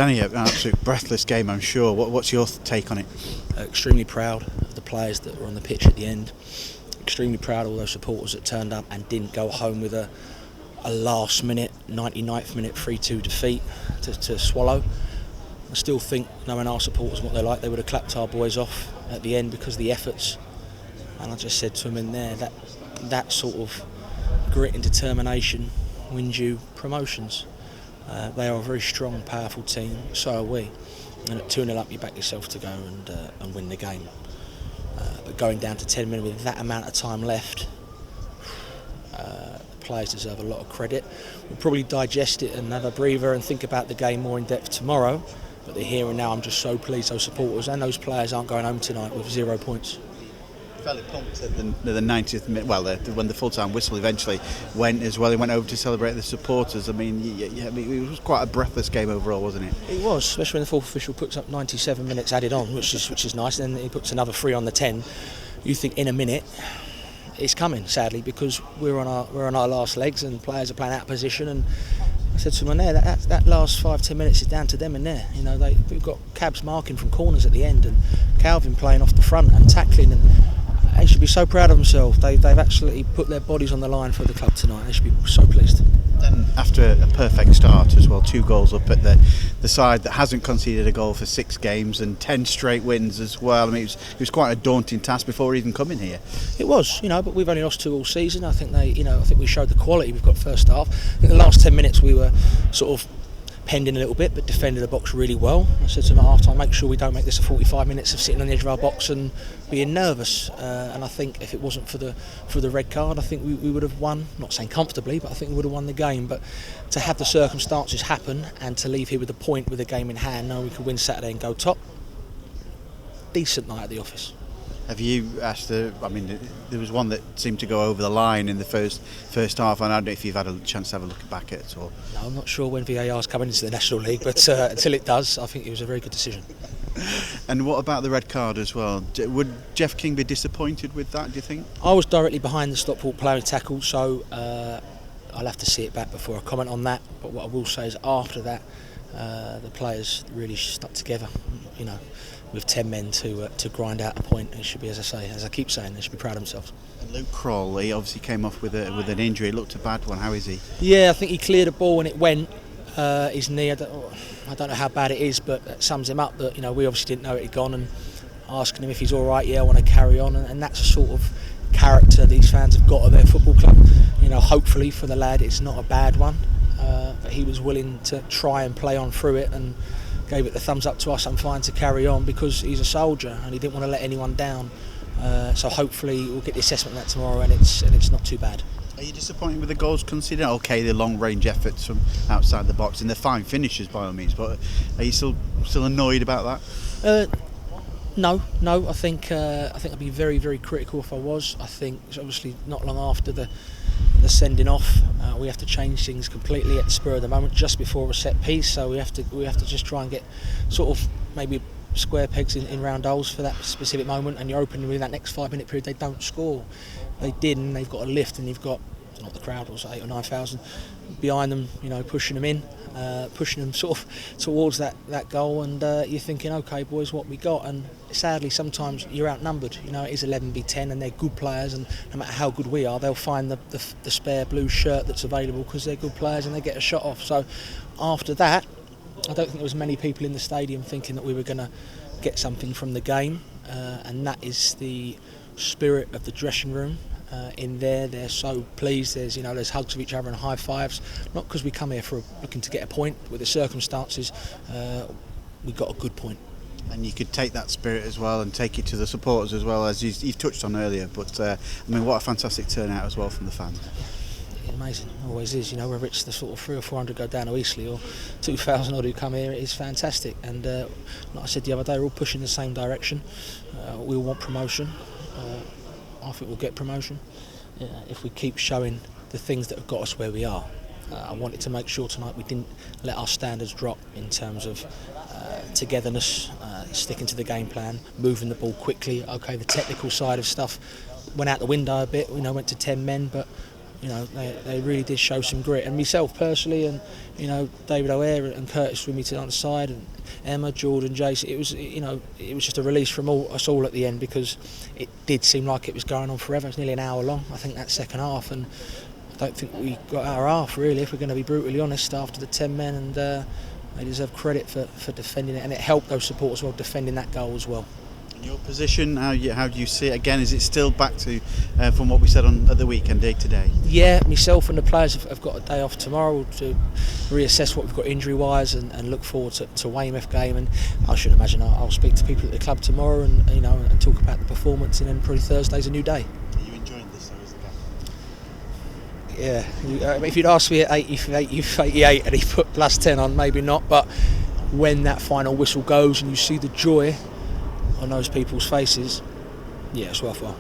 Danny, an absolute breathless game, I'm sure. What's your take on it? Extremely proud of the players that were on the pitch at the end. Extremely proud of all those supporters that turned up and didn't go home with a last minute, 99th minute 3-2 defeat to swallow. I still think, knowing our supporters and what they're like, they would have clapped our boys off at the end because of the efforts. And I just said to them in there that sort of grit and determination wins you promotions. They are a very strong, powerful team, so are we. And at 2-0 up, you back yourself to go and win the game. But going down to 10 minutes with that amount of time left, the players deserve a lot of credit. We'll probably digest it and have a breather and think about the game more in depth tomorrow. But the here and now, I'm just so pleased those supporters and those players aren't going home tonight with 0 points. Fairly pumped at the 90th minute. Well, when the full-time whistle eventually went as well, he went over to celebrate the supporters. I mean, it was quite a breathless game overall, wasn't it? It was, especially when the fourth official puts up 97 minutes added on, which is nice. And then he puts another 3 on the 10. You think in a minute it's coming, sadly, because we're on our last legs and players are playing out of position. And I said to them there, that last 5-10 minutes is down to them in there. You know, we've got cabs marking from corners at the end and Calvin playing off the front and tackling, and they should be so proud of themselves. They've absolutely put their bodies on the line for the club tonight. They should be so pleased. Then after a perfect start as well, 2 goals up at the side that hasn't conceded a goal for 6 games and 10 straight wins as well. I mean, it was quite a daunting task before even coming here. It was, but we've only lost 2 all season. I think I think we showed the quality we've got first half. I think the last 10 minutes we were sort of penned in a little bit, but defended the box really well. I said to them at half time, make sure we don't make this a 45 minutes of sitting on the edge of our box and being nervous. And I think if it wasn't for the red card, I think we would have won. Not saying comfortably, but I think we would have won the game. But to have the circumstances happen and to leave here with a point with a game in hand, now we could win Saturday and go top. Decent night at the office. Have you asked there was one that seemed to go over the line in the first half, and I don't know if you've had a chance to have a look back at it at all. No, I'm not sure when VAR's coming into the National League, but until it does, I think it was a very good decision. And what about the red card as well? Would Jeff King be disappointed with that, do you think? I was directly behind the Stockport player tackle, so I'll have to see it back before I comment on that. But what I will say is after that, the players really stuck together, with 10 men to grind out a point. It should be, as I keep saying, they should be proud of themselves. And Luke Kroll, he obviously came off with an injury. It looked a bad one. How is he? Yeah, I think he cleared a ball and it went. His knee, I don't know how bad it is, but that sums him up. That we obviously didn't know it had gone, and asking him if he's all right. Yeah, I want to carry on, and that's a sort of character these fans have got at their football club. Hopefully for the lad, it's not a bad one. But he was willing to try and play on through it and gave it the thumbs up to us. I'm fine to carry on because he's a soldier and he didn't want to let anyone down. So hopefully we'll get the assessment of that tomorrow, and it's not too bad. Are you disappointed with the goals conceded? Okay, the long range efforts from outside the box and the fine finishes by all means, but are you still annoyed about that? No. I think I'd be very, very critical if I was. I think it's obviously not long after the sending off, we have to change things completely at the spur of the moment, just before a set piece. So we have to just try and get sort of maybe square pegs in round holes for that specific moment. And you're hoping within that next 5-minute period they don't score. They did, and they've got a lift, and you've got not the crowd, was 8,000 or 9,000 behind them, pushing them in, pushing them sort of towards that goal, and you're thinking, okay boys, what we got? And sadly sometimes you're outnumbered. It is 11v10 and they're good players, and no matter how good we are, they'll find the spare blue shirt that's available because they're good players and they get a shot off. So after that, I don't think there was many people in the stadium thinking that we were going to get something from the game, and that is the spirit of the dressing room. In there, they're so pleased. There's hugs of each other and high fives. Not because we come here for looking to get a point. With the circumstances, we got a good point. And you could take that spirit as well and take it to the supporters as well, as you've touched on earlier. But what a fantastic turnout as well from the fans. Amazing, always is. Whether it's the sort of 300 or 400 go down to Eastleigh or 2,000 odd who come here, it is fantastic. And like I said the other day, we're all pushing the same direction. We all want promotion. I think we'll get promotion if we keep showing the things that have got us where we are. I wanted to make sure tonight we didn't let our standards drop in terms of togetherness, sticking to the game plan, moving the ball quickly. Okay, the technical side of stuff went out the window a bit. Went to 10 men, but they really did show some grit. And myself personally, and David O'Hare and Curtis with me to the other side, and Emma, Jordan, Jason. It was just a release from us all at the end, because it did seem like it was going on forever. It was nearly an hour long, I think, that second half, and I don't think we got our half really, if we're going to be brutally honest, after the 10 men, and they deserve credit for defending it, and it helped those supporters well defending that goal as well. Your position, how do you see it again? Is it still back to from what we said at the weekend, day to day? Yeah, myself and the players have got a day off tomorrow to reassess what we've got injury wise, and look forward to Weymouth game. And I should imagine I'll speak to people at the club tomorrow, and and talk about the performance, and then probably Thursday's a new day. Are you enjoying this though as the captain? Yeah, if you'd asked me at 88 and he put +10 on, maybe not, but when that final whistle goes and you see the joy on those people's faces, yeah, it's worthwhile.